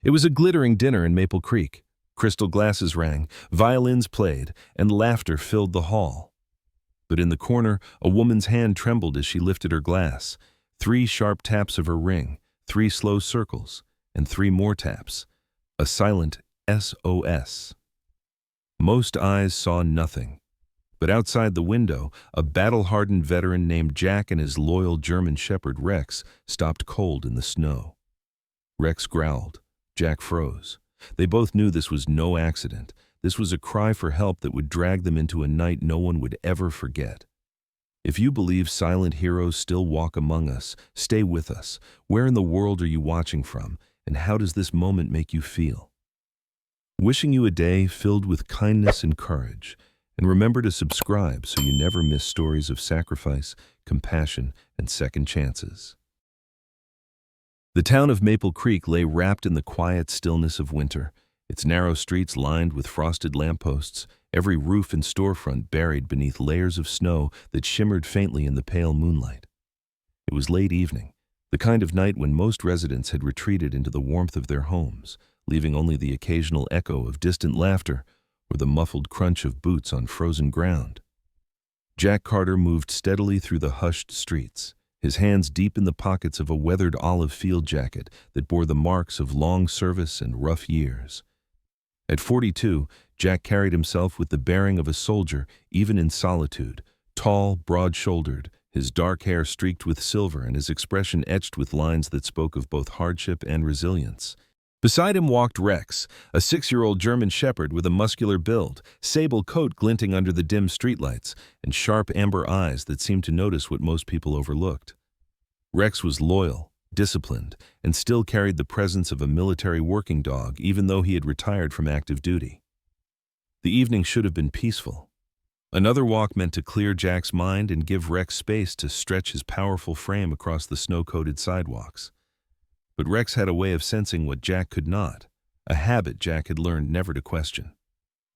It was a glittering dinner in Maple Creek. Crystal glasses rang, violins played, and laughter filled the hall. But in the corner, a woman's hand trembled as she lifted her glass. 3 sharp taps of her ring, 3 slow circles, and 3 more taps. A silent SOS. Most eyes saw nothing. But outside the window, a battle-hardened veteran named Jack and his loyal German shepherd Rex stopped cold in the snow. Rex growled. Jack froze. They both knew this was no accident. This was a cry for help that would drag them into a night no one would ever forget. If you believe silent heroes still walk among us, stay with us. Where in the world are you watching from, and how does this moment make you feel? Wishing you a day filled with kindness and courage. And remember to subscribe so you never miss stories of sacrifice, compassion, and second chances. The town of Maple Creek lay wrapped in the quiet stillness of winter, its narrow streets lined with frosted lampposts, every roof and storefront buried beneath layers of snow that shimmered faintly in the pale moonlight. It was late evening, the kind of night when most residents had retreated into the warmth of their homes, leaving only the occasional echo of distant laughter or the muffled crunch of boots on frozen ground. Jack Carter moved steadily through the hushed streets, his hands deep in the pockets of a weathered olive field jacket that bore the marks of long service and rough years. At 42, Jack carried himself with the bearing of a soldier, even in solitude, tall, broad-shouldered, his dark hair streaked with silver and his expression etched with lines that spoke of both hardship and resilience. Beside him walked Rex, a 6-year-old German shepherd with a muscular build, sable coat glinting under the dim streetlights, and sharp amber eyes that seemed to notice what most people overlooked. Rex was loyal, disciplined, and still carried the presence of a military working dog even though he had retired from active duty. The evening should have been peaceful. Another walk meant to clear Jack's mind and give Rex space to stretch his powerful frame across the snow-coated sidewalks. But Rex had a way of sensing what Jack could not, a habit Jack had learned never to question.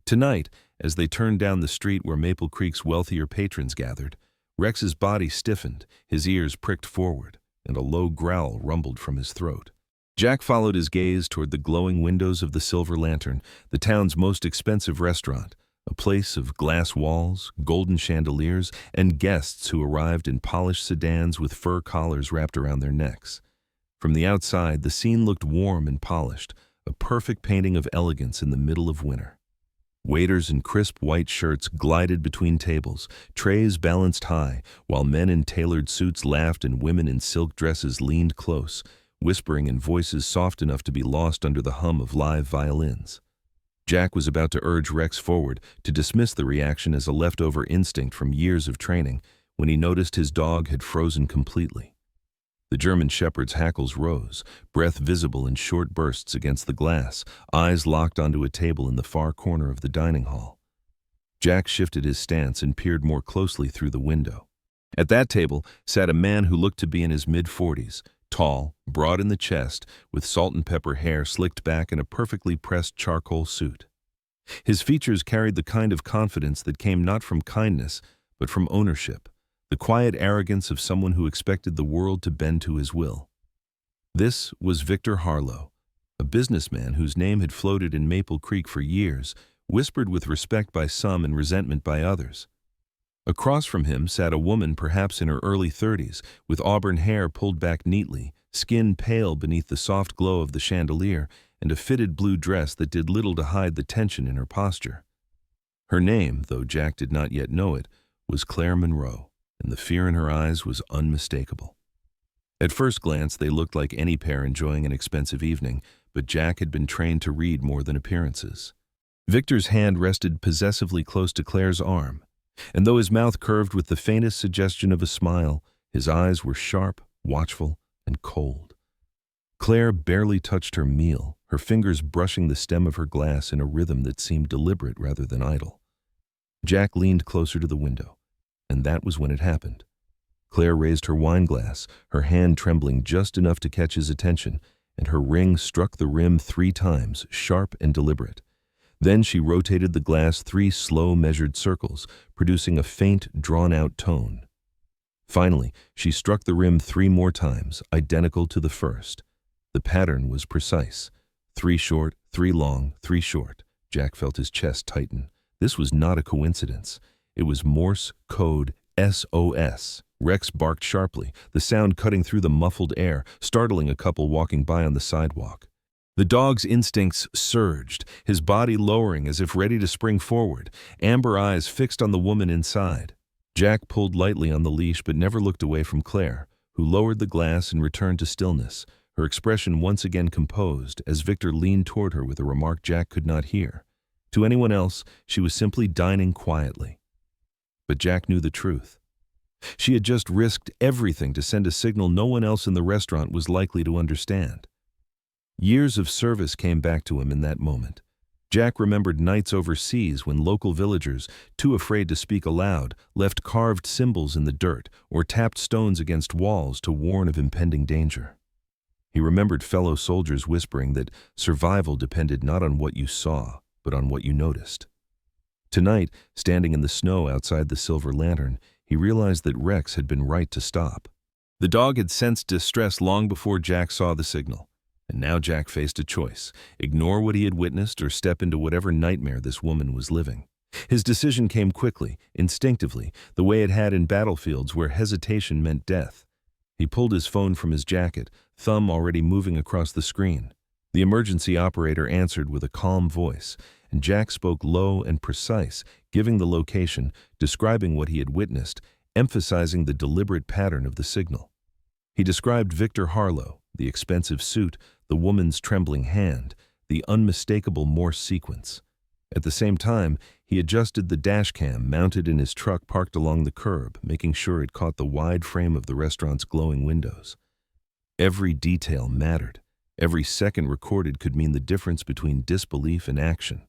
Tonight, as they turned down the street where Maple Creek's wealthier patrons gathered, Rex's body stiffened, his ears pricked forward, and a low growl rumbled from his throat. Jack followed his gaze toward the glowing windows of the Silver Lantern, the town's most expensive restaurant, a place of glass walls, golden chandeliers, and guests who arrived in polished sedans with fur collars wrapped around their necks. From the outside, the scene looked warm and polished, a perfect painting of elegance in the middle of winter. Waiters in crisp white shirts glided between tables, trays balanced high, while men in tailored suits laughed and women in silk dresses leaned close, whispering in voices soft enough to be lost under the hum of live violins. Jack was about to urge Rex forward, to dismiss the reaction as a leftover instinct from years of training, when he noticed his dog had frozen completely. The German shepherd's hackles rose, breath visible in short bursts against the glass, eyes locked onto a table in the far corner of the dining hall. Jack shifted his stance and peered more closely through the window. At that table sat a man who looked to be in his mid-40s, tall, broad in the chest, with salt and pepper hair slicked back in a perfectly pressed charcoal suit. His features carried the kind of confidence that came not from kindness, but from ownership. The quiet arrogance of someone who expected the world to bend to his will. This was Victor Harlow, a businessman whose name had floated in Maple Creek for years, whispered with respect by some and resentment by others. Across from him sat a woman perhaps in her early 30s, with auburn hair pulled back neatly, skin pale beneath the soft glow of the chandelier, and a fitted blue dress that did little to hide the tension in her posture. Her name, though Jack did not yet know it, was Claire Monroe, and the fear in her eyes was unmistakable. At first glance, they looked like any pair enjoying an expensive evening, but Jack had been trained to read more than appearances. Victor's hand rested possessively close to Claire's arm, and though his mouth curved with the faintest suggestion of a smile, his eyes were sharp, watchful, and cold. Claire barely touched her meal, her fingers brushing the stem of her glass in a rhythm that seemed deliberate rather than idle. Jack leaned closer to the window. And that was when it happened. Claire raised her wine glass, her hand trembling just enough to catch his attention, and her ring struck the rim 3 times, sharp and deliberate. Then she rotated the glass 3 slow, measured circles, producing a faint, drawn-out tone. Finally, she struck the rim 3 more times, identical to the first. The pattern was precise. 3 short, 3 long, 3 short. Jack felt his chest tighten. This was not a coincidence. It was Morse code SOS. Rex barked sharply, the sound cutting through the muffled air, startling a couple walking by on the sidewalk. The dog's instincts surged, his body lowering as if ready to spring forward, amber eyes fixed on the woman inside. Jack pulled lightly on the leash but never looked away from Claire, who lowered the glass and returned to stillness, her expression once again composed as Victor leaned toward her with a remark Jack could not hear. To anyone else, she was simply dining quietly. But Jack knew the truth. She had just risked everything to send a signal no one else in the restaurant was likely to understand. Years of service came back to him in that moment. Jack remembered nights overseas when local villagers, too afraid to speak aloud, left carved symbols in the dirt or tapped stones against walls to warn of impending danger. He remembered fellow soldiers whispering that survival depended not on what you saw, but on what you noticed. Tonight, standing in the snow outside the Silver Lantern, he realized that Rex had been right to stop. The dog had sensed distress long before Jack saw the signal, and now Jack faced a choice: ignore what he had witnessed or step into whatever nightmare this woman was living. His decision came quickly, instinctively, the way it had in battlefields where hesitation meant death. He pulled his phone from his jacket, thumb already moving across the screen. The emergency operator answered with a calm voice, and Jack spoke low and precise, giving the location, describing what he had witnessed, emphasizing the deliberate pattern of the signal. He described Victor Harlow, the expensive suit, the woman's trembling hand, the unmistakable Morse sequence. At the same time, he adjusted the dash cam mounted in his truck parked along the curb, making sure it caught the wide frame of the restaurant's glowing windows. Every detail mattered. Every second recorded could mean the difference between disbelief and action.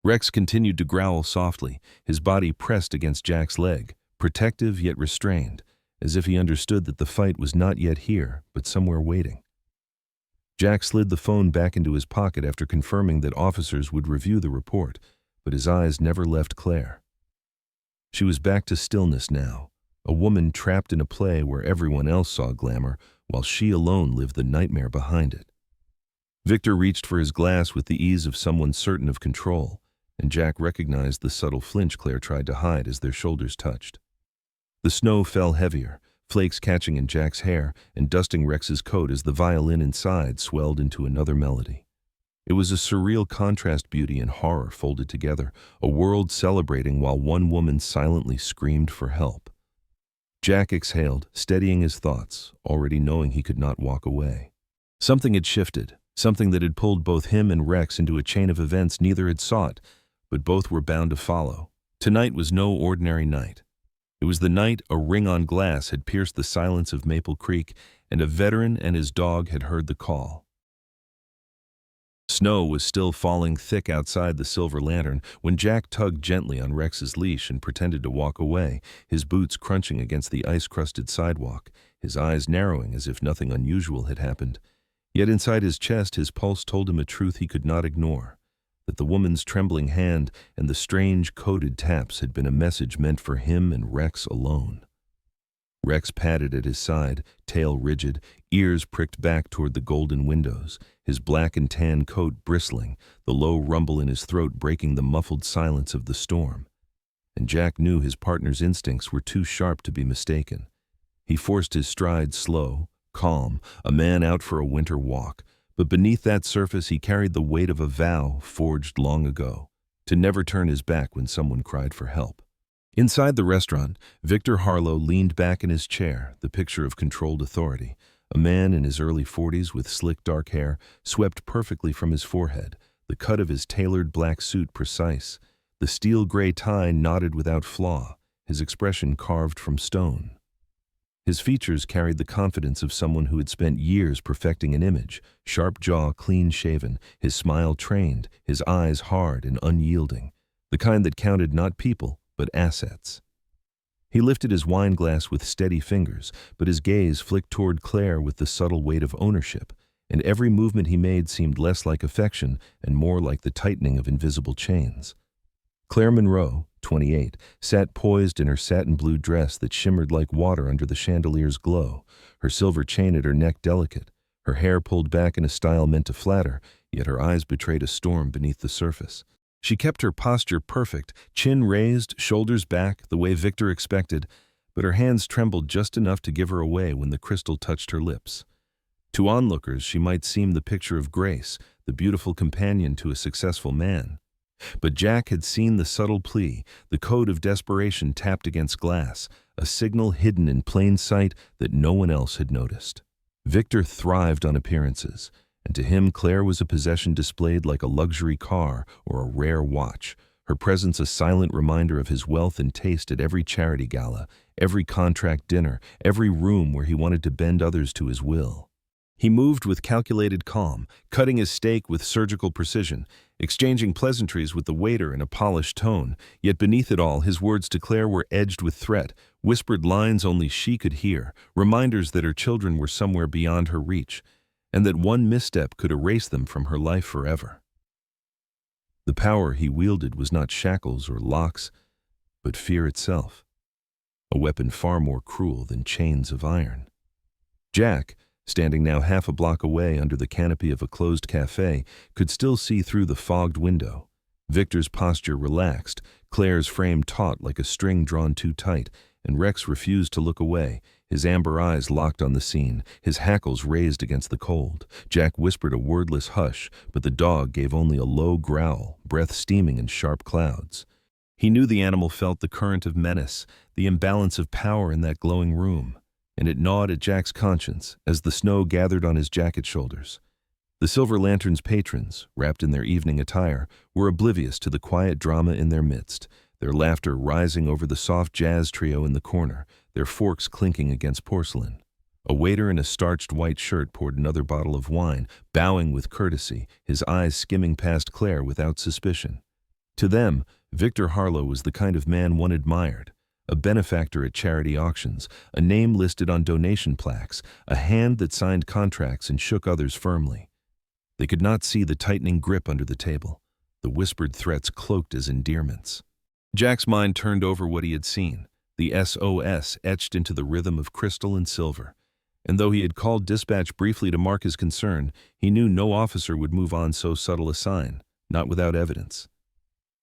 Rex continued to growl softly, his body pressed against Jack's leg, protective yet restrained, as if he understood that the fight was not yet here, but somewhere waiting. Jack slid the phone back into his pocket after confirming that officers would review the report, but his eyes never left Claire. She was back to stillness now, a woman trapped in a play where everyone else saw glamour, while she alone lived the nightmare behind it. Victor reached for his glass with the ease of someone certain of control, and Jack recognized the subtle flinch Claire tried to hide as their shoulders touched. The snow fell heavier, flakes catching in Jack's hair and dusting Rex's coat as the violin inside swelled into another melody. It was a surreal contrast, beauty and horror folded together, a world celebrating while one woman silently screamed for help. Jack exhaled, steadying his thoughts, already knowing he could not walk away. Something had shifted, something that had pulled both him and Rex into a chain of events neither had sought, but both were bound to follow. Tonight was no ordinary night. It was the night a ring on glass had pierced the silence of Maple Creek, and a veteran and his dog had heard the call. Snow was still falling thick outside the Silver Lantern when Jack tugged gently on Rex's leash and pretended to walk away, his boots crunching against the ice-crusted sidewalk, his eyes narrowing as if nothing unusual had happened. Yet inside his chest, his pulse told him a truth he could not ignore, that the woman's trembling hand and the strange coded taps had been a message meant for him and Rex alone. Rex padded at his side, tail rigid, ears pricked back toward the golden windows, his black and tan coat bristling, the low rumble in his throat breaking the muffled silence of the storm. And Jack knew his partner's instincts were too sharp to be mistaken. He forced his stride slow, calm, a man out for a winter walk, but beneath that surface he carried the weight of a vow forged long ago, to never turn his back when someone cried for help. Inside the restaurant, Victor Harlow leaned back in his chair, the picture of controlled authority, a man in his early 40s with slick dark hair swept perfectly from his forehead, the cut of his tailored black suit precise, the steel gray tie knotted without flaw, his expression carved from stone. His features carried the confidence of someone who had spent years perfecting an image, sharp jaw clean-shaven, his smile trained, his eyes hard and unyielding, the kind that counted not people, but assets. He lifted his wine glass with steady fingers, but his gaze flicked toward Claire with the subtle weight of ownership, and every movement he made seemed less like affection and more like the tightening of invisible chains. Claire Monroe, 28, sat poised in her satin blue dress that shimmered like water under the chandelier's glow, her silver chain at her neck delicate, her hair pulled back in a style meant to flatter, yet her eyes betrayed a storm beneath the surface. She kept her posture perfect, chin raised, shoulders back, the way Victor expected, but her hands trembled just enough to give her away when the crystal touched her lips. To onlookers, she might seem the picture of grace, the beautiful companion to a successful man. But Jack had seen the subtle plea, the code of desperation tapped against glass, a signal hidden in plain sight that no one else had noticed. Victor thrived on appearances, and to him Claire was a possession displayed like a luxury car or a rare watch, her presence a silent reminder of his wealth and taste at every charity gala, every contract dinner, every room where he wanted to bend others to his will. He moved with calculated calm, cutting his steak with surgical precision, exchanging pleasantries with the waiter in a polished tone, yet beneath it all his words to Claire were edged with threat, whispered lines only she could hear, reminders that her children were somewhere beyond her reach, and that one misstep could erase them from her life forever. The power he wielded was not shackles or locks, but fear itself, a weapon far more cruel than chains of iron. Jack, standing now half a block away under the canopy of a closed cafe, could still see through the fogged window. Victor's posture relaxed, Claire's frame taut like a string drawn too tight, and Rex refused to look away, his amber eyes locked on the scene, his hackles raised against the cold. Jack whispered a wordless hush, but the dog gave only a low growl, breath steaming in sharp clouds. He knew the animal felt the current of menace, the imbalance of power in that glowing room, and it gnawed at Jack's conscience as the snow gathered on his jacket shoulders. The Silver Lantern's patrons, wrapped in their evening attire, were oblivious to the quiet drama in their midst, their laughter rising over the soft jazz trio in the corner, their forks clinking against porcelain. A waiter in a starched white shirt poured another bottle of wine, bowing with courtesy, his eyes skimming past Claire without suspicion. To them, Victor Harlow was the kind of man one admired, a benefactor at charity auctions, a name listed on donation plaques, a hand that signed contracts and shook others firmly. They could not see the tightening grip under the table, the whispered threats cloaked as endearments. Jack's mind turned over what he had seen, the SOS etched into the rhythm of crystal and silver. And though he had called dispatch briefly to mark his concern, he knew no officer would move on so subtle a sign, not without evidence.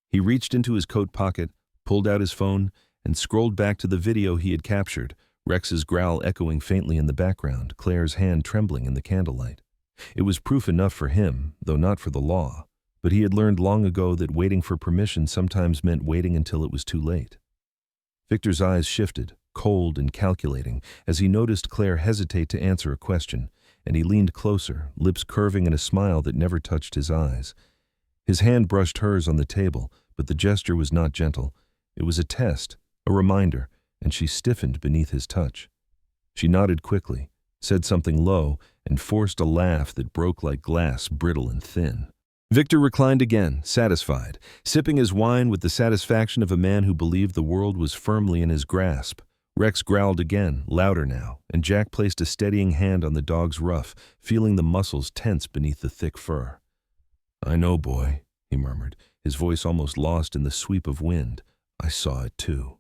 He reached into his coat pocket, pulled out his phone, and scrolled back to the video he had captured, Rex's growl echoing faintly in the background, Claire's hand trembling in the candlelight. It was proof enough for him, though not for the law, but he had learned long ago that waiting for permission sometimes meant waiting until it was too late. Victor's eyes shifted, cold and calculating, as he noticed Claire hesitate to answer a question, and he leaned closer, lips curving in a smile that never touched his eyes. His hand brushed hers on the table, but the gesture was not gentle. It was a test, a reminder, and she stiffened beneath his touch. She nodded quickly, said something low, and forced a laugh that broke like glass, brittle and thin. Victor reclined again, satisfied, sipping his wine with the satisfaction of a man who believed the world was firmly in his grasp. Rex growled again, louder now, and Jack placed a steadying hand on the dog's ruff, feeling the muscles tense beneath the thick fur. "I know, boy," he murmured, his voice almost lost in the sweep of wind. "I saw it too."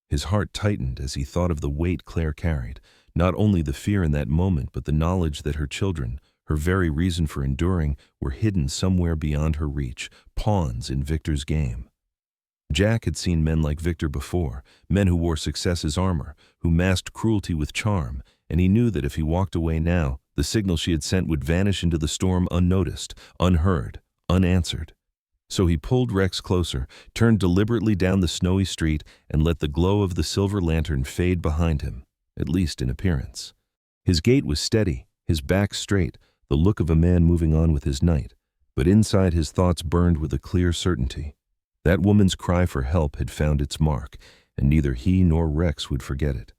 His heart tightened as he thought of the weight Claire carried, not only the fear in that moment, but the knowledge that her children, her very reason for enduring, were hidden somewhere beyond her reach, pawns in Victor's game. Jack had seen men like Victor before, men who wore success as armor, who masked cruelty with charm, and he knew that if he walked away now, the signal she had sent would vanish into the storm unnoticed, unheard, unanswered. So he pulled Rex closer, turned deliberately down the snowy street, and let the glow of the silver lantern fade behind him, at least in appearance. His gait was steady, his back straight, the look of a man moving on with his night, but inside his thoughts burned with a clear certainty. That woman's cry for help had found its mark, and neither he nor Rex would forget it.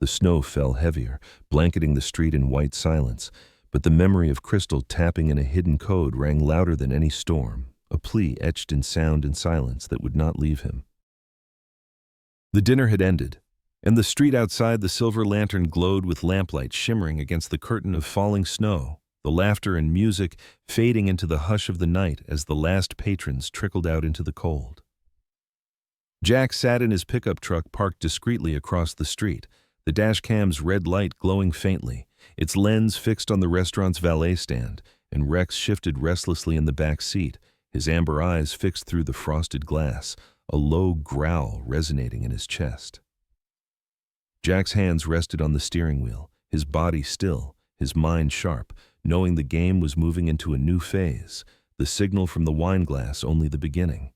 The snow fell heavier, blanketing the street in white silence, but the memory of Crystal tapping in a hidden code rang louder than any storm, a plea etched in sound and silence that would not leave him. The dinner had ended, and the street outside the silver lantern glowed with lamplight shimmering against the curtain of falling snow, the laughter and music fading into the hush of the night as the last patrons trickled out into the cold. Jack sat in his pickup truck parked discreetly across the street, the dash cam's red light glowing faintly, its lens fixed on the restaurant's valet stand, and Rex shifted restlessly in the back seat, his amber eyes fixed through the frosted glass, a low growl resonating in his chest. Jack's hands rested on the steering wheel, his body still, his mind sharp, knowing the game was moving into a new phase, the signal from the wine glass only the beginning.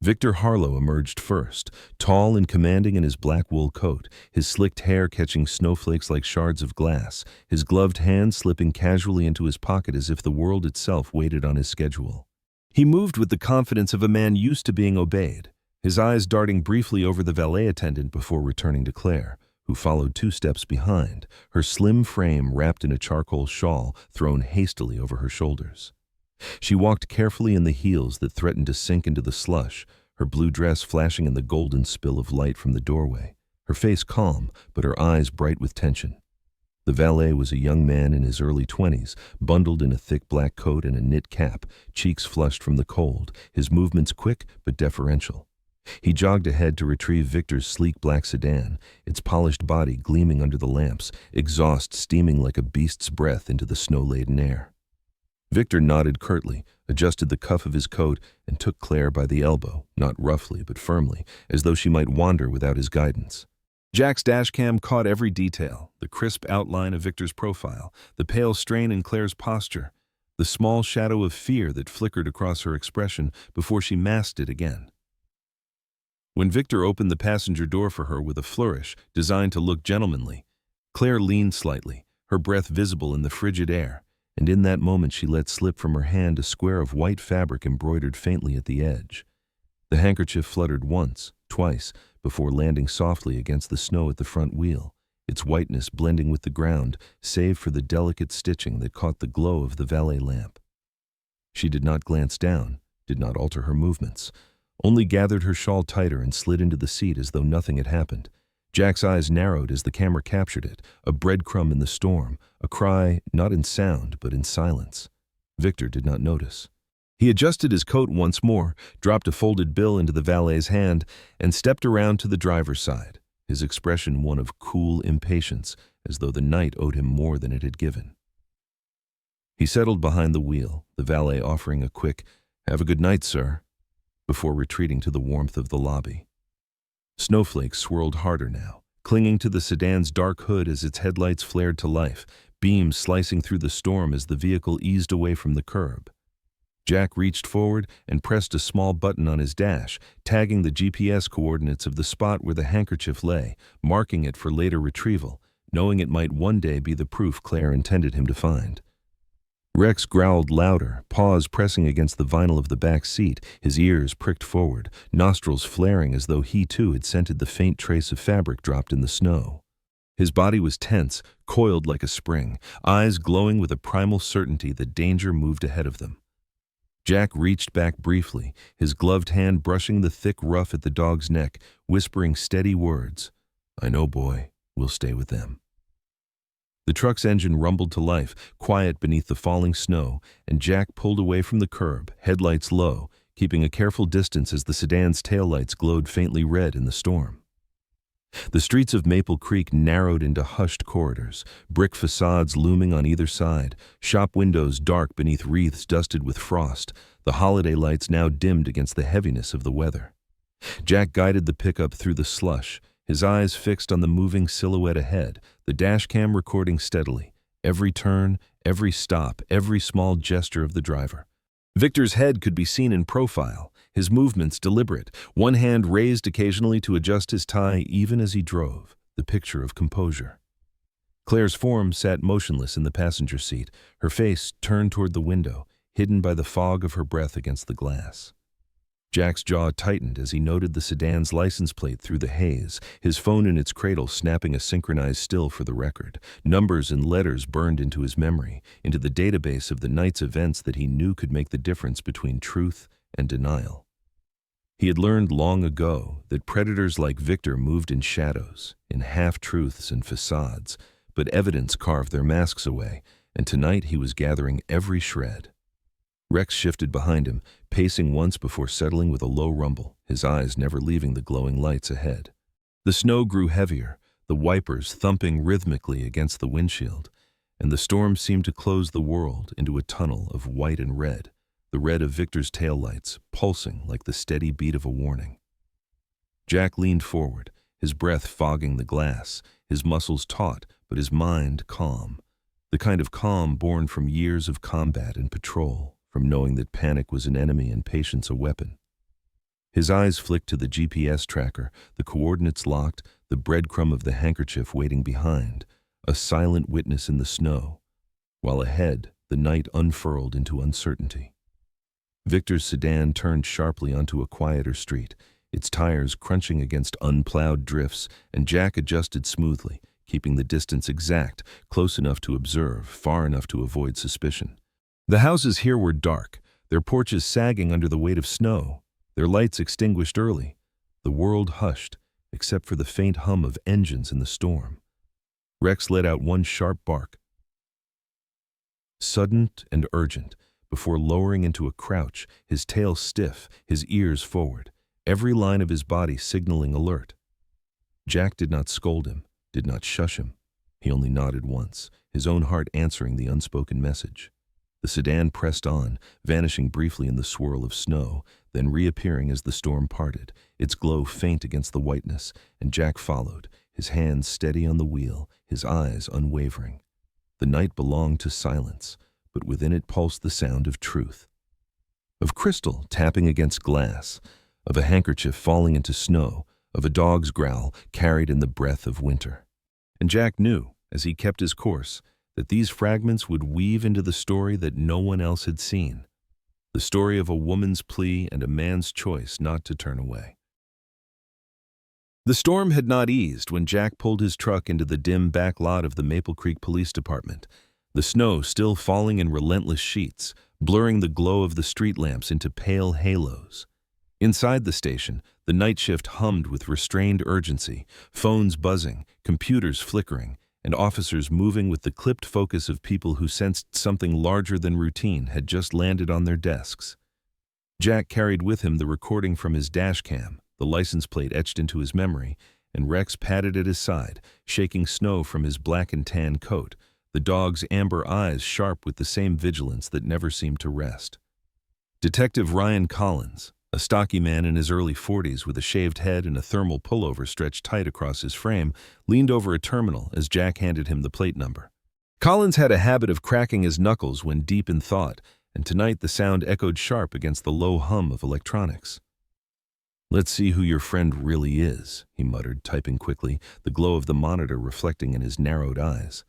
Victor Harlow emerged first, tall and commanding in his black wool coat, his slicked hair catching snowflakes like shards of glass, his gloved hand slipping casually into his pocket as if the world itself waited on his schedule. He moved with the confidence of a man used to being obeyed, his eyes darting briefly over the valet attendant before returning to Claire, who followed 2 steps behind, her slim frame wrapped in a charcoal shawl thrown hastily over her shoulders. She walked carefully in the heels that threatened to sink into the slush, her blue dress flashing in the golden spill of light from the doorway, her face calm, but her eyes bright with tension. The valet was a young man in his early 20s, bundled in a thick black coat and a knit cap, cheeks flushed from the cold, his movements quick but deferential. He jogged ahead to retrieve Victor's sleek black sedan, its polished body gleaming under the lamps, exhaust steaming like a beast's breath into the snow-laden air. Victor nodded curtly, adjusted the cuff of his coat, and took Claire by the elbow, not roughly but firmly, as though she might wander without his guidance. Jack's dashcam caught every detail, the crisp outline of Victor's profile, the pale strain in Claire's posture, the small shadow of fear that flickered across her expression before she masked it again. When Victor opened the passenger door for her with a flourish designed to look gentlemanly, Claire leaned slightly, her breath visible in the frigid air, and in that moment she let slip from her hand a square of white fabric embroidered faintly at the edge. The handkerchief fluttered once, twice, before landing softly against the snow at the front wheel, its whiteness blending with the ground, save for the delicate stitching that caught the glow of the valet lamp. She did not glance down, did not alter her movements, only gathered her shawl tighter and slid into the seat as though nothing had happened. Jack's eyes narrowed as the camera captured it, a breadcrumb in the storm, a cry not in sound but in silence. Victor did not notice. He adjusted his coat once more, dropped a folded bill into the valet's hand, and stepped around to the driver's side, his expression one of cool impatience, as though the night owed him more than it had given. He settled behind the wheel, the valet offering a quick, "Have a good night, sir," before retreating to the warmth of the lobby. Snowflakes swirled harder now, clinging to the sedan's dark hood as its headlights flared to life, beams slicing through the storm as the vehicle eased away from the curb. Jack reached forward and pressed a small button on his dash, tagging the GPS coordinates of the spot where the handkerchief lay, marking it for later retrieval, knowing it might one day be the proof Claire intended him to find. Rex growled louder, paws pressing against the vinyl of the back seat, his ears pricked forward, nostrils flaring as though he too had scented the faint trace of fabric dropped in the snow. His body was tense, coiled like a spring, eyes glowing with a primal certainty that danger moved ahead of them. Jack reached back briefly, his gloved hand brushing the thick ruff at the dog's neck, whispering steady words. "I know, boy. We'll stay with them." The truck's engine rumbled to life, quiet beneath the falling snow, and Jack pulled away from the curb, headlights low, keeping a careful distance as the sedan's taillights glowed faintly red in the storm. The streets of Maple Creek narrowed into hushed corridors, brick facades looming on either side, shop windows dark beneath wreaths dusted with frost, the holiday lights now dimmed against the heaviness of the weather. Jack guided the pickup through the slush, his eyes fixed on the moving silhouette ahead, the dashcam recording steadily, every turn, every stop, every small gesture of the driver. Victor's head could be seen in profile, his movements deliberate, one hand raised occasionally to adjust his tie even as he drove, the picture of composure. Claire's form sat motionless in the passenger seat, her face turned toward the window, hidden by the fog of her breath against the glass. Jack's jaw tightened as he noted the sedan's license plate through the haze, his phone in its cradle snapping a synchronized still for the record. Numbers and letters burned into his memory, into the database of the night's events that he knew could make the difference between truth and denial. He had learned long ago that predators like Victor moved in shadows, in half-truths and facades, but evidence carved their masks away, and tonight he was gathering every shred. Rex shifted behind him, pacing once before settling with a low rumble, his eyes never leaving the glowing lights ahead. The snow grew heavier, the wipers thumping rhythmically against the windshield, and the storm seemed to close the world into a tunnel of white and red, the red of Victor's taillights pulsing like the steady beat of a warning. Jack leaned forward, his breath fogging the glass, his muscles taut but his mind calm, the kind of calm born from years of combat and patrol, from knowing that panic was an enemy and patience a weapon. His eyes flicked to the GPS tracker, the coordinates locked, the breadcrumb of the handkerchief waiting behind, a silent witness in the snow, while ahead the night unfurled into uncertainty. Victor's sedan turned sharply onto a quieter street, its tires crunching against unplowed drifts, and Jack adjusted smoothly, keeping the distance exact, close enough to observe, far enough to avoid suspicion. The houses here were dark, their porches sagging under the weight of snow, their lights extinguished early. The world hushed, except for the faint hum of engines in the storm. Rex let out one sharp bark, sudden and urgent, before lowering into a crouch, his tail stiff, his ears forward, every line of his body signaling alert. Jack did not scold him, did not shush him. He only nodded once, his own heart answering the unspoken message. The sedan pressed on, vanishing briefly in the swirl of snow, then reappearing as the storm parted, its glow faint against the whiteness, and Jack followed, his hands steady on the wheel, his eyes unwavering. The night belonged to silence, but within it pulsed the sound of truth. Of crystal tapping against glass, of a handkerchief falling into snow, of a dog's growl carried in the breath of winter. And Jack knew, as he kept his course, that these fragments would weave into the story that no one else had seen, the story of a woman's plea and a man's choice not to turn away. The storm had not eased when Jack pulled his truck into the dim back lot of the Maple Creek Police Department, the snow still falling in relentless sheets, blurring the glow of the street lamps into pale halos. Inside the station, the night shift hummed with restrained urgency, phones buzzing, computers flickering, and officers moving with the clipped focus of people who sensed something larger than routine had just landed on their desks. Jack carried with him the recording from his dash cam, the license plate etched into his memory, and Rex padded at his side, shaking snow from his black and tan coat, the dog's amber eyes sharp with the same vigilance that never seemed to rest. Detective Ryan Collins, a stocky man in his early 40s with a shaved head and a thermal pullover stretched tight across his frame, leaned over a terminal as Jack handed him the plate number. Collins had a habit of cracking his knuckles when deep in thought, and tonight the sound echoed sharp against the low hum of electronics. "Let's see who your friend really is," he muttered, typing quickly, the glow of the monitor reflecting in his narrowed eyes.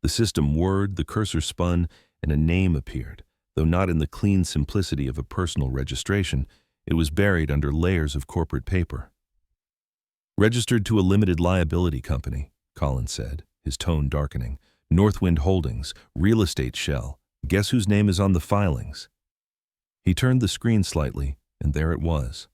The system whirred, the cursor spun, and a name appeared. Though not in the clean simplicity of a personal registration, it was buried under layers of corporate paper. "Registered to a limited liability company," Collins said, his tone darkening. "Northwind Holdings, real estate shell. Guess whose name is on the filings?" He turned the screen slightly, and there it was.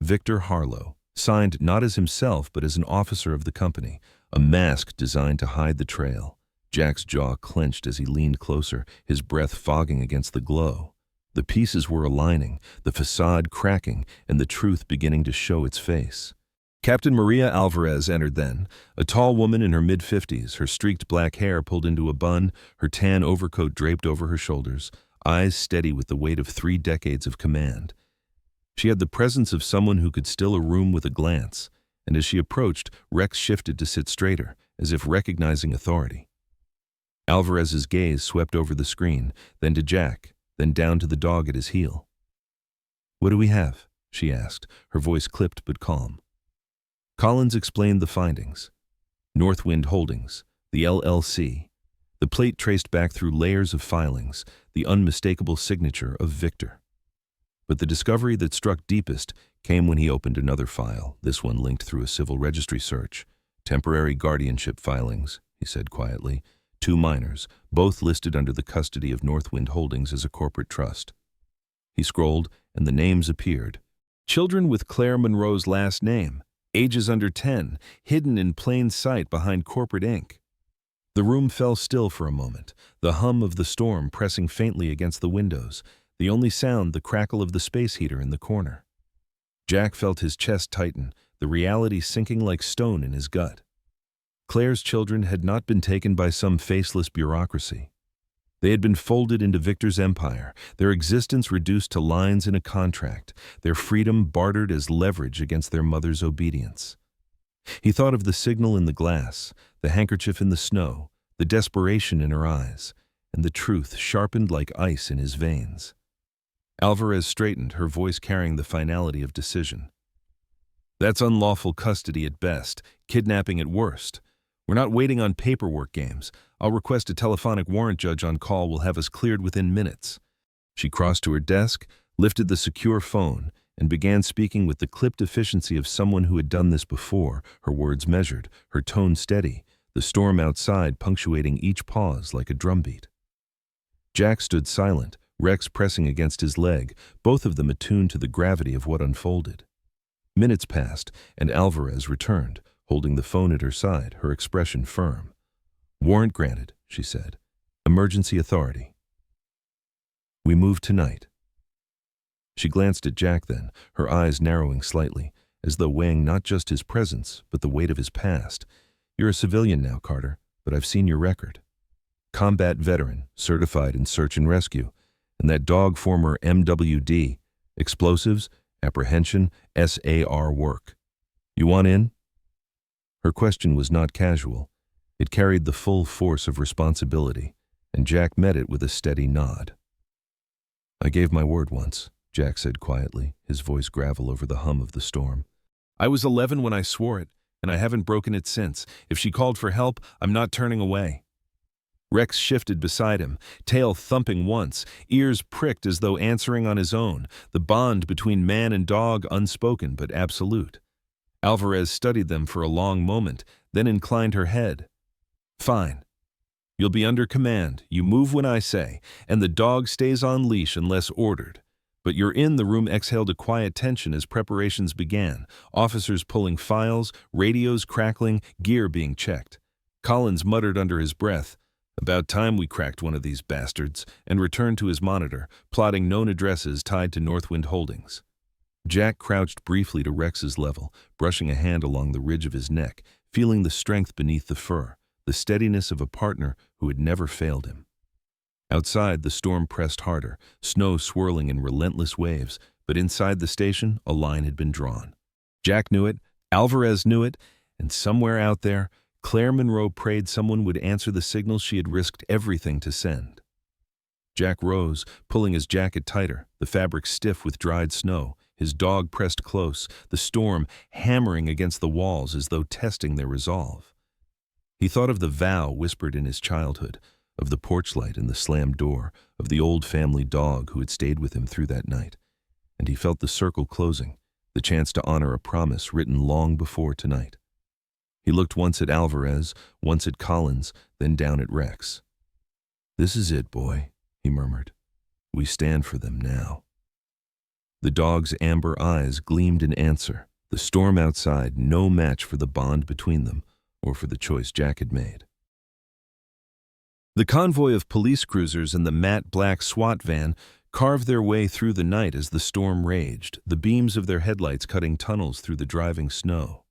Victor Harlow, signed not as himself but as an officer of the company, a mask designed to hide the trail. Jack's jaw clenched as he leaned closer, his breath fogging against the glow. The pieces were aligning, the facade cracking, and the truth beginning to show its face. Captain Maria Alvarez entered then, a tall woman in her mid-50s, her streaked black hair pulled into a bun, her tan overcoat draped over her shoulders, eyes steady with the weight of 3 decades of command. She had the presence of someone who could still a room with a glance, and as she approached, Rex shifted to sit straighter, as if recognizing authority. Alvarez's gaze swept over the screen, then to Jack, then down to the dog at his heel. "What do we have?" she asked, her voice clipped but calm. Collins explained the findings. Northwind Holdings, the LLC. The plate traced back through layers of filings, the unmistakable signature of Victor. But the discovery that struck deepest came when he opened another file, this one linked through a civil registry search. "Temporary guardianship filings," he said quietly. 2 minors, both listed under the custody of Northwind Holdings as a corporate trust. He scrolled, and the names appeared. Children with Claire Monroe's last name, ages under 10, hidden in plain sight behind corporate ink. The room fell still for a moment, the hum of the storm pressing faintly against the windows, the only sound the crackle of the space heater in the corner. Jack felt his chest tighten, the reality sinking like stone in his gut. Claire's children had not been taken by some faceless bureaucracy. They had been folded into Victor's empire, their existence reduced to lines in a contract, their freedom bartered as leverage against their mother's obedience. He thought of the signal in the glass, the handkerchief in the snow, the desperation in her eyes, and the truth sharpened like ice in his veins. Alvarez straightened, her voice carrying the finality of decision. That's unlawful custody at best, kidnapping at worst. We're not waiting on paperwork games. I'll request a telephonic warrant judge on call will have us cleared within minutes. She crossed to her desk, lifted the secure phone, and began speaking with the clipped efficiency of someone who had done this before, her words measured, her tone steady, the storm outside punctuating each pause like a drumbeat. Jack stood silent, Rex pressing against his leg, both of them attuned to the gravity of what unfolded. Minutes passed, and Alvarez returned, holding the phone at her side, her expression firm. "Warrant granted," she said. "Emergency authority. We move tonight." She glanced at Jack then, her eyes narrowing slightly, as though weighing not just his presence, but the weight of his past. "You're a civilian now, Carter, but I've seen your record. Combat veteran, certified in search and rescue, and that dog former MWD, explosives, apprehension, SAR work. You want in?" Her question was not casual. It carried the full force of responsibility, and Jack met it with a steady nod. "I gave my word once," Jack said quietly, his voice gravel over the hum of the storm. "I was 11 when I swore it, and I haven't broken it since. If she called for help, I'm not turning away." Rex shifted beside him, tail thumping once, ears pricked as though answering on his own, the bond between man and dog unspoken but absolute. Alvarez studied them for a long moment, then inclined her head. "Fine. You'll be under command, you move when I say, and the dog stays on leash unless ordered. But you're in." The room exhaled a quiet tension as preparations began, officers pulling files, radios crackling, gear being checked. Collins muttered under his breath, "About time we cracked one of these bastards," and returned to his monitor, plotting known addresses tied to Northwind Holdings. Jack crouched briefly to Rex's level, brushing a hand along the ridge of his neck, feeling the strength beneath the fur, the steadiness of a partner who had never failed him. Outside, the storm pressed harder, snow swirling in relentless waves, but inside the station, a line had been drawn. Jack knew it, Alvarez knew it, and somewhere out there, Claire Monroe prayed someone would answer the signal she had risked everything to send. Jack rose, pulling his jacket tighter, the fabric stiff with dried snow, his dog pressed close, the storm hammering against the walls as though testing their resolve. He thought of the vow whispered in his childhood, of the porch light and the slammed door, of the old family dog who had stayed with him through that night, and he felt the circle closing, the chance to honor a promise written long before tonight. He looked once at Alvarez, once at Collins, then down at Rex. "This is it, boy," he murmured. "We stand for them now." The dog's amber eyes gleamed in answer, the storm outside no match for the bond between them or for the choice Jack had made. The convoy of police cruisers and the matte black SWAT van carved their way through the night as the storm raged, the beams of their headlights cutting tunnels through the driving snow.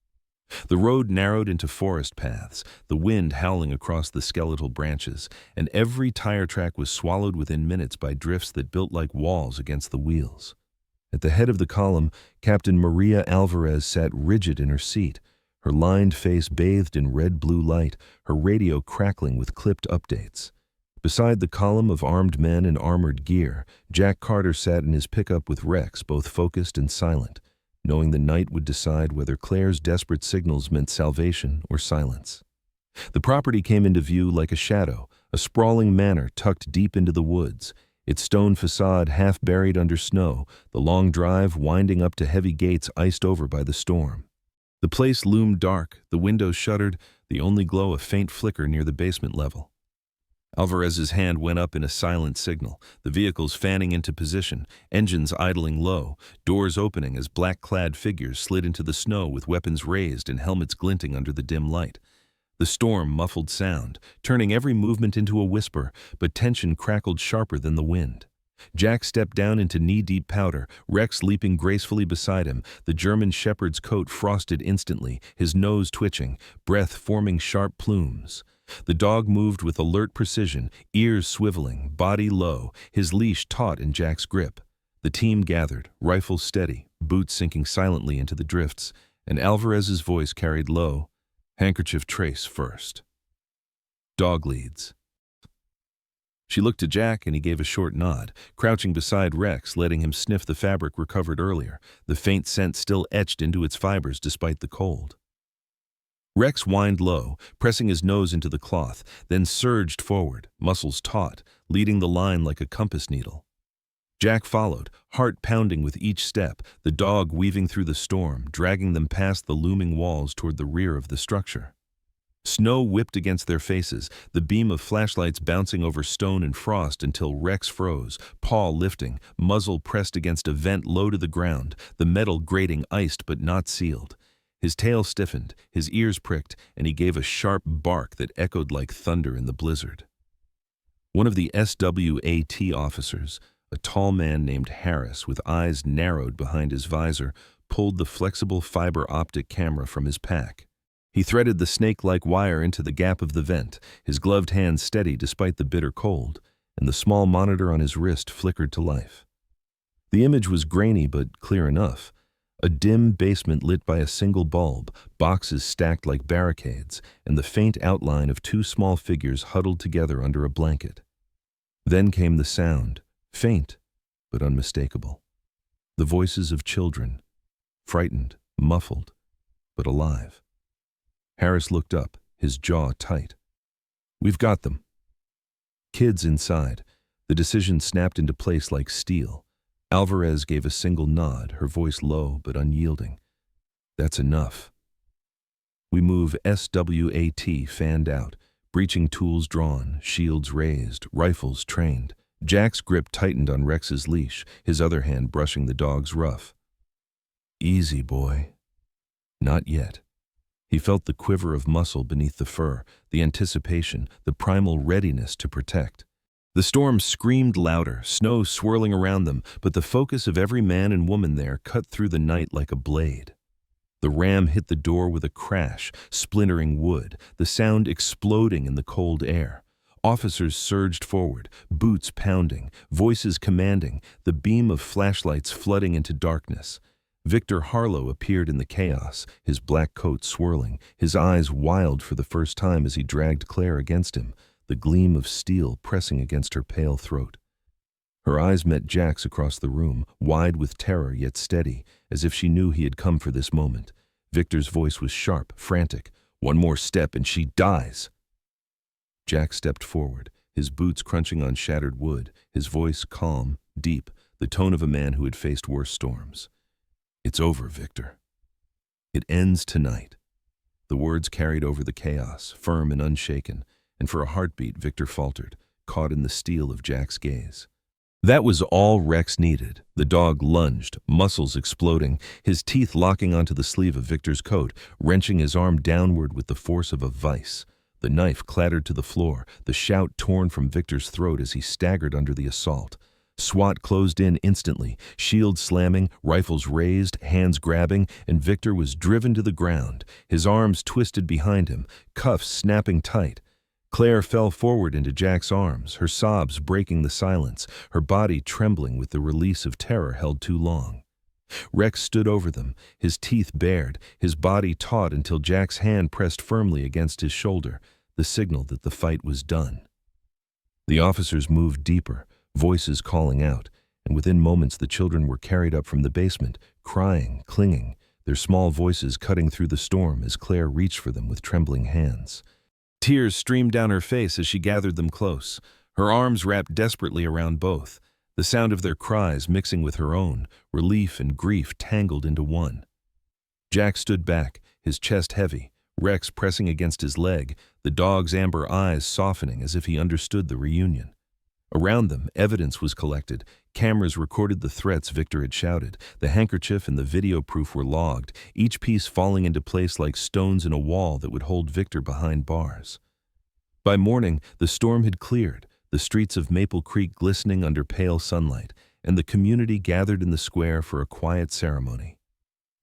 The road narrowed into forest paths, the wind howling across the skeletal branches, and every tire track was swallowed within minutes by drifts that built like walls against the wheels. At the head of the column, Captain Maria Alvarez sat rigid in her seat, her lined face bathed in red-blue light, her radio crackling with clipped updates. Beside the column of armed men in armored gear, Jack Carter sat in his pickup with Rex, both focused and silent, knowing the night would decide whether Claire's desperate signals meant salvation or silence. The property came into view like a shadow, a sprawling manor tucked deep into the woods, its stone facade half buried under snow, the long drive winding up to heavy gates iced over by the storm. The place loomed dark, the windows shuttered, the only glow a faint flicker near the basement level. Alvarez's hand went up in a silent signal, the vehicles fanning into position, engines idling low, doors opening as black-clad figures slid into the snow with weapons raised and helmets glinting under the dim light. The storm muffled sound, turning every movement into a whisper, but tension crackled sharper than the wind. Jack stepped down into knee-deep powder, Rex leaping gracefully beside him, the German shepherd's coat frosted instantly, his nose twitching, breath forming sharp plumes. The dog moved with alert precision, ears swiveling, body low, his leash taut in Jack's grip. The team gathered, rifles steady, boots sinking silently into the drifts, and Alvarez's voice carried low, "Handkerchief trace first. Dog leads." She looked to Jack and he gave a short nod, crouching beside Rex, letting him sniff the fabric recovered earlier, the faint scent still etched into its fibers despite the cold. Rex whined low, pressing his nose into the cloth, then surged forward, muscles taut, leading the line like a compass needle. Jack followed, heart pounding with each step, the dog weaving through the storm, dragging them past the looming walls toward the rear of the structure. Snow whipped against their faces, the beam of flashlights bouncing over stone and frost until Rex froze, paw lifting, muzzle pressed against a vent low to the ground, the metal grating iced but not sealed. His tail stiffened, his ears pricked, and he gave a sharp bark that echoed like thunder in the blizzard. One of the SWAT officers, a tall man named Harris with eyes narrowed behind his visor, pulled the flexible fiber optic camera from his pack. He threaded the snake-like wire into the gap of the vent, his gloved hand steady despite the bitter cold, and the small monitor on his wrist flickered to life. The image was grainy but clear enough. A dim basement lit by a single bulb, boxes stacked like barricades, and the faint outline of two small figures huddled together under a blanket. Then came the sound, faint but unmistakable. The voices of children, frightened, muffled, but alive. Harris looked up, his jaw tight. "We've got them." Kids inside. The decision snapped into place like steel. Alvarez gave a single nod, her voice low but unyielding. "That's enough." We move. SWAT fanned out, breaching tools drawn, shields raised, rifles trained. Jack's grip tightened on Rex's leash, his other hand brushing the dog's ruff. "Easy, boy." Not yet. He felt the quiver of muscle beneath the fur, the anticipation, the primal readiness to protect. The storm screamed louder, snow swirling around them, but the focus of every man and woman there cut through the night like a blade. The ram hit the door with a crash, splintering wood, the sound exploding in the cold air. Officers surged forward, boots pounding, voices commanding, the beam of flashlights flooding into darkness. Victor Harlow appeared in the chaos, his black coat swirling, his eyes wild for the first time as he dragged Claire against him, the gleam of steel pressing against her pale throat. Her eyes met Jack's across the room, wide with terror yet steady, as if she knew he had come for this moment. Victor's voice was sharp, frantic. "One more step and she dies." Jack stepped forward, his boots crunching on shattered wood, his voice calm, deep, the tone of a man who had faced worse storms. "It's over, Victor. It ends tonight." The words carried over the chaos, firm and unshaken, and for a heartbeat Victor faltered, caught in the steel of Jack's gaze. That was all Rex needed. The dog lunged, muscles exploding, his teeth locking onto the sleeve of Victor's coat, wrenching his arm downward with the force of a vice. The knife clattered to the floor, the shout torn from Victor's throat as he staggered under the assault. SWAT closed in instantly, shields slamming, rifles raised, hands grabbing, and Victor was driven to the ground, his arms twisted behind him, cuffs snapping tight. Claire fell forward into Jack's arms, her sobs breaking the silence, her body trembling with the release of terror held too long. Rex stood over them, his teeth bared, his body taut until Jack's hand pressed firmly against his shoulder, the signal that the fight was done. The officers moved deeper, voices calling out, and within moments the children were carried up from the basement, crying, clinging, their small voices cutting through the storm as Claire reached for them with trembling hands. Tears streamed down her face as she gathered them close, her arms wrapped desperately around both, the sound of their cries mixing with her own, relief and grief tangled into one. Jack stood back, his chest heavy, Rex pressing against his leg, the dog's amber eyes softening as if he understood the reunion. Around them, evidence was collected. Cameras recorded the threats Victor had shouted. The handkerchief and the video proof were logged, each piece falling into place like stones in a wall that would hold Victor behind bars. By morning, the storm had cleared. the streets of Maple Creek glistening under pale sunlight, and the community gathered in the square for a quiet ceremony.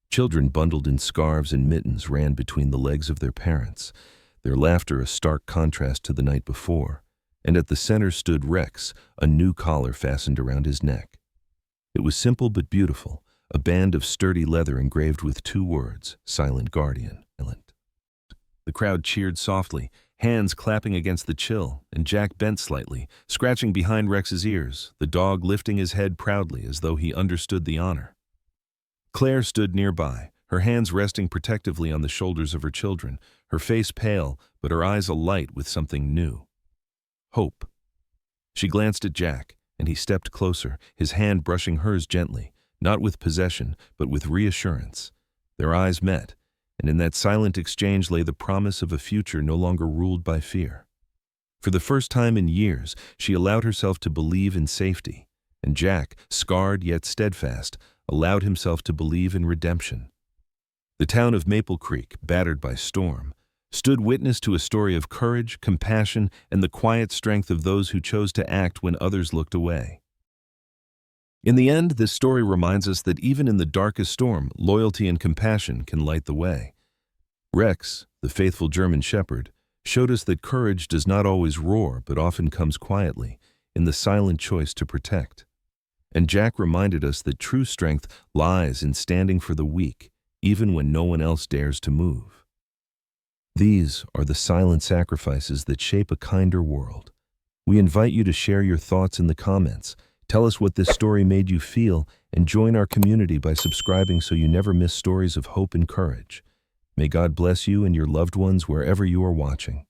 Children bundled in scarves and mittens ran between the legs of their parents, their laughter a stark contrast to the night before, and at the center stood Rex, a new collar fastened around his neck. It was simple but beautiful, a band of sturdy leather engraved with 2 words, Silent Guardian. The crowd cheered softly, hands clapping against the chill, and Jack bent slightly, scratching behind Rex's ears, the dog lifting his head proudly as though he understood the honor. Claire stood nearby, her hands resting protectively on the shoulders of her children, her face pale, but her eyes alight with something new. Hope. She glanced at Jack, and he stepped closer, his hand brushing hers gently, not with possession, but with reassurance. Their eyes met, and in that silent exchange lay the promise of a future no longer ruled by fear. For the first time in years, she allowed herself to believe in safety, and Jack, scarred yet steadfast, allowed himself to believe in redemption. The town of Maple Creek, battered by storm, stood witness to a story of courage, compassion, and the quiet strength of those who chose to act when others looked away. In the end, this story reminds us that even in the darkest storm, loyalty and compassion can light the way. Rex, the faithful German shepherd, showed us that courage does not always roar but often comes quietly, in the silent choice to protect. And Jack reminded us that true strength lies in standing for the weak, even when no one else dares to move. These are the silent sacrifices that shape a kinder world. We invite you to share your thoughts in the comments. Tell us what this story made you feel, and join our community by subscribing so you never miss stories of hope and courage. May God bless you and your loved ones wherever you are watching.